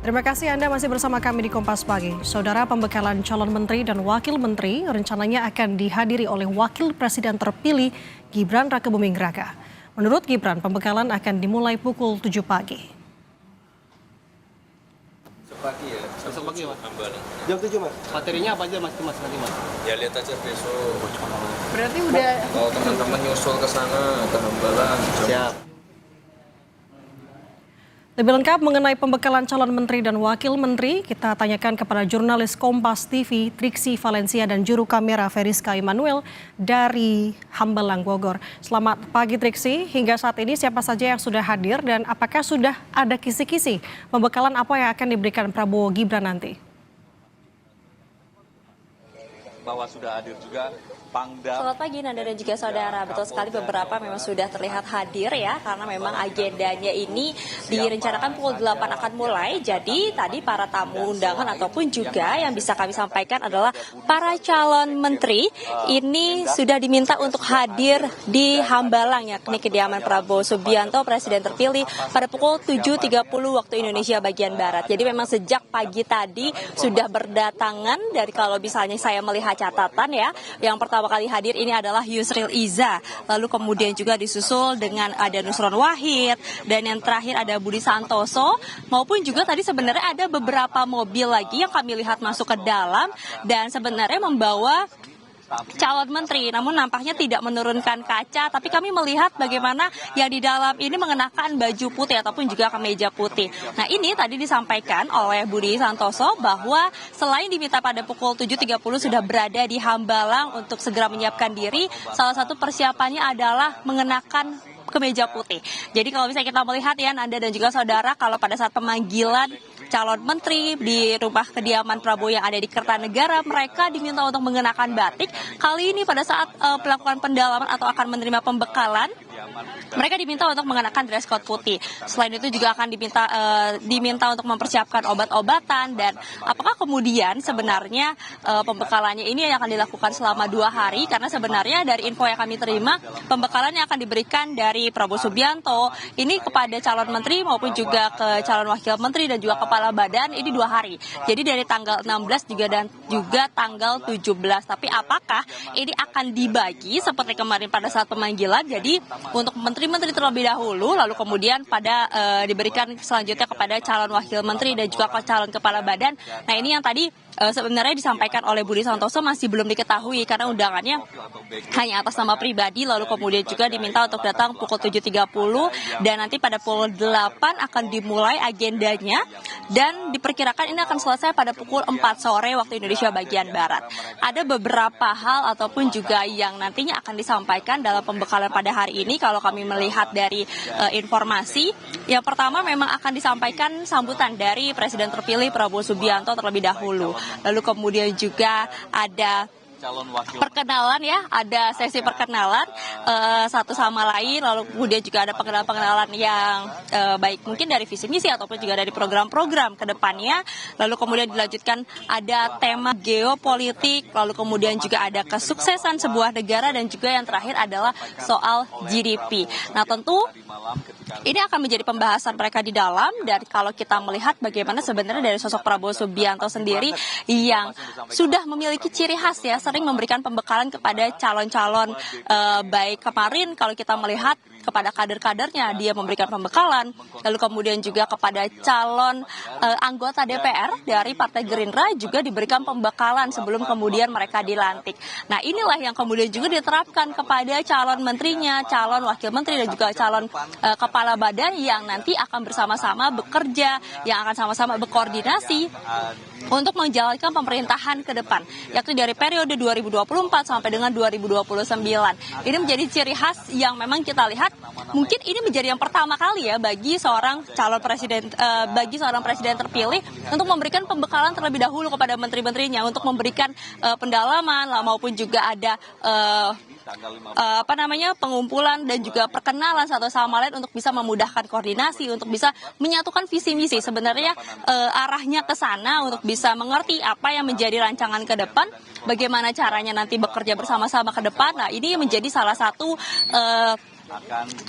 Terima kasih Anda masih bersama kami di Kompas Pagi. Saudara, pembekalan calon menteri dan wakil menteri rencananya akan dihadiri oleh wakil presiden terpilih Gibran Rakebuming Raka. Menurut Gibran, pembekalan akan dimulai pukul 7 pagi. Pagi ya, besok pagi Mas. jam 7 Mas. Materinya apa aja Mas nanti Mas? Ya lihat aja besok. Berarti udah Kalau teman-teman nyusul ke sana ke Hambalang. Siap. lebih lengkap mengenai pembekalan calon menteri dan wakil menteri, kita tanyakan kepada jurnalis Kompas TV Triksi Valencia dan juru kamera Feriska Immanuel dari Hambalang, Bogor. Selamat pagi Triksi, hingga saat ini siapa saja yang sudah hadir dan apakah sudah ada kisi-kisi pembekalan apa yang akan diberikan Prabowo Gibran nanti? Bahwa sudah hadir juga Pangdam. Selamat pagi Nanda dan juga saudara. Betul sekali beberapa memang sudah terlihat hadir ya, karena memang agendanya ini direncanakan pukul 8 akan mulai. Jadi tadi para tamu undangan ataupun juga yang bisa kami sampaikan adalah para calon menteri ini sudah diminta untuk hadir di Hambalang, yakni kediaman Prabowo Subianto, Presiden terpilih, pada pukul 7.30 waktu Indonesia bagian Barat. Jadi memang sejak pagi tadi sudah berdatangan dari, kalau misalnya saya melihat catatan ya, yang pertama kali hadir ini adalah Yusril Iza, lalu kemudian juga disusul dengan ada Nusron Wahid, dan yang terakhir ada Budi Santoso, maupun juga tadi sebenarnya ada beberapa mobil lagi yang kami lihat masuk ke dalam dan sebenarnya membawa calon menteri, namun nampaknya tidak menurunkan kaca, tapi kami melihat bagaimana yang di dalam ini mengenakan baju putih ataupun juga kemeja putih. Nah, ini tadi disampaikan oleh Budi Santoso bahwa selain diminta pada pukul 7.30 sudah berada di Hambalang untuk segera menyiapkan diri, salah satu persiapannya adalah mengenakan kemeja putih. Jadi kalau misalnya kita melihat ya Anda dan juga saudara, kalau pada saat pemanggilan calon menteri di rumah kediaman Prabowo yang ada di Kertanegara, mereka diminta untuk mengenakan batik. Kali ini pada saat melakukan pendalaman atau akan menerima pembekalan, mereka diminta untuk mengenakan dress code putih. Selain itu juga akan diminta untuk mempersiapkan obat-obatan, dan apakah kemudian sebenarnya pembekalannya ini akan dilakukan selama 2 hari, karena sebenarnya dari info yang kami terima, pembekalan yang akan diberikan dari Prabowo Subianto ini kepada calon menteri maupun juga ke calon wakil menteri dan juga kepala badan ini 2 hari. Jadi dari tanggal 16 juga tanggal 17. Tapi apakah ini akan dibagi seperti kemarin pada saat pemanggilan? Jadi untuk menteri-menteri terlebih dahulu, lalu kemudian diberikan selanjutnya kepada calon wakil menteri dan juga calon kepala badan. Nah, ini yang tadi sebenarnya disampaikan oleh Budi Santoso masih belum diketahui karena undangannya hanya atas nama pribadi, lalu kemudian juga diminta untuk datang pukul 7.30 dan nanti pada pukul 8 akan dimulai agendanya dan diperkirakan ini akan selesai pada pukul 4 sore waktu Indonesia bagian Barat. Ada beberapa hal ataupun juga yang nantinya akan disampaikan dalam pembekalan pada hari ini kalau kami melihat dari informasi. Yang pertama memang akan disampaikan sambutan dari Presiden terpilih Prabowo Subianto terlebih dahulu. Lalu kemudian juga ada perkenalan ya, ada sesi perkenalan satu sama lain, lalu kemudian juga ada pengenalan yang baik mungkin dari visi misi ataupun juga dari program-program ke depannya, lalu kemudian dilanjutkan ada tema geopolitik, lalu kemudian juga ada kesuksesan sebuah negara, dan juga yang terakhir adalah soal GDP. Nah, tentu ini akan menjadi pembahasan mereka di dalam, dan kalau kita melihat bagaimana sebenarnya dari sosok Prabowo Subianto sendiri yang sudah memiliki ciri khas ya, sering memberikan pembekalan kepada calon-calon, baik kemarin kalau kita melihat kepada kader-kadernya dia memberikan pembekalan, lalu kemudian juga kepada calon anggota DPR dari Partai Gerindra juga diberikan pembekalan sebelum kemudian mereka dilantik. Nah, inilah yang kemudian juga diterapkan kepada calon menterinya, calon wakil menteri dan juga calon kepala badan yang nanti akan bersama-sama bekerja, yang akan sama-sama berkoordinasi untuk menjalankan pemerintahan ke depan, yakni dari periode 2024 sampai dengan 2029. Ini menjadi ciri khas yang memang kita lihat mungkin ini menjadi yang pertama kali ya bagi seorang calon presiden, bagi seorang presiden terpilih untuk memberikan pembekalan terlebih dahulu kepada menteri-menterinya untuk memberikan pendalaman maupun juga ada pengumpulan dan juga perkenalan satu sama lain untuk bisa memudahkan koordinasi, untuk bisa menyatukan visi misi. Sebenarnya arahnya ke sana untuk bisa mengerti apa yang menjadi rancangan ke depan, bagaimana caranya nanti bekerja bersama-sama ke depan. Nah, ini menjadi salah satu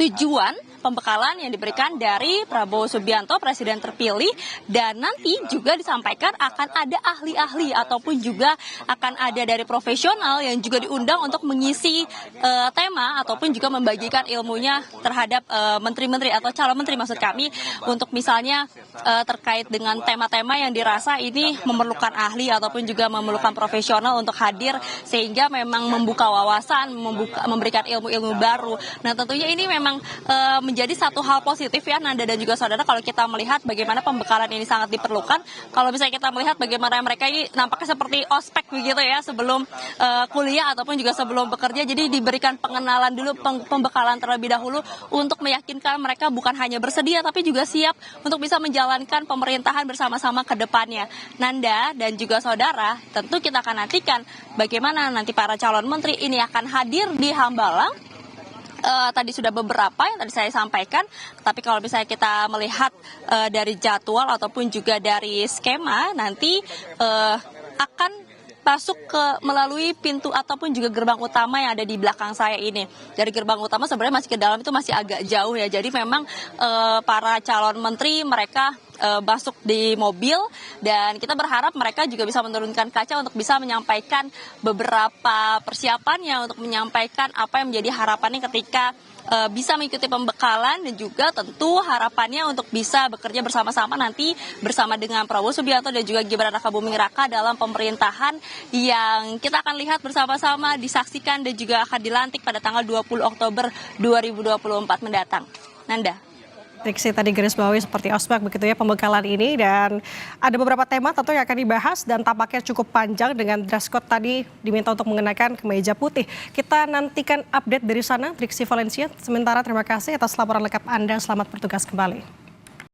tujuan pembekalan yang diberikan dari Prabowo Subianto, Presiden terpilih, dan nanti juga disampaikan akan ada ahli-ahli ataupun juga akan ada dari profesional yang juga diundang untuk mengisi tema ataupun juga membagikan ilmunya terhadap menteri-menteri atau calon menteri maksud kami, untuk misalnya terkait dengan tema-tema yang dirasa ini memerlukan ahli ataupun juga memerlukan profesional untuk hadir, sehingga memang membuka wawasan, memberikan ilmu-ilmu baru. Nah tentunya ini memang menjadi satu hal positif ya Nanda dan juga saudara, kalau kita melihat bagaimana pembekalan ini sangat diperlukan. Kalau misalnya kita melihat bagaimana mereka ini nampaknya seperti ospek begitu ya sebelum kuliah ataupun juga sebelum bekerja, jadi diberikan pengenalan dulu, pembekalan terlebih dahulu untuk meyakinkan mereka bukan hanya bersedia tapi juga siap untuk bisa menjalankan pemerintahan bersama-sama ke depannya. Nanda dan juga saudara, tentu kita akan nantikan bagaimana nanti para calon menteri ini akan hadir di Hambalang. Tadi sudah beberapa yang tadi saya sampaikan, tapi kalau misalnya kita melihat dari jadwal ataupun juga dari skema, nanti akan masuk melalui pintu ataupun juga gerbang utama yang ada di belakang saya ini. Dari gerbang utama sebenarnya masih ke dalam itu masih agak jauh ya, jadi memang para calon menteri mereka masuk di mobil, dan kita berharap mereka juga bisa menurunkan kaca untuk bisa menyampaikan beberapa persiapannya, untuk menyampaikan apa yang menjadi harapannya ketika bisa mengikuti pembekalan, dan juga tentu harapannya untuk bisa bekerja bersama-sama nanti bersama dengan Prabowo Subianto dan juga Gibran Rakabuming Raka dalam pemerintahan yang kita akan lihat bersama-sama, disaksikan dan juga akan dilantik pada tanggal 20 Oktober 2024 mendatang. Nanda. Triksi tadi garis bawahi seperti ospek begitu ya pembekalan ini, dan ada beberapa tema tentu yang akan dibahas dan tampaknya cukup panjang dengan dress code tadi diminta untuk mengenakan kemeja putih. Kita nantikan update dari sana, Triksi Valencia. Sementara terima kasih atas laporan lengkap Anda, selamat bertugas kembali.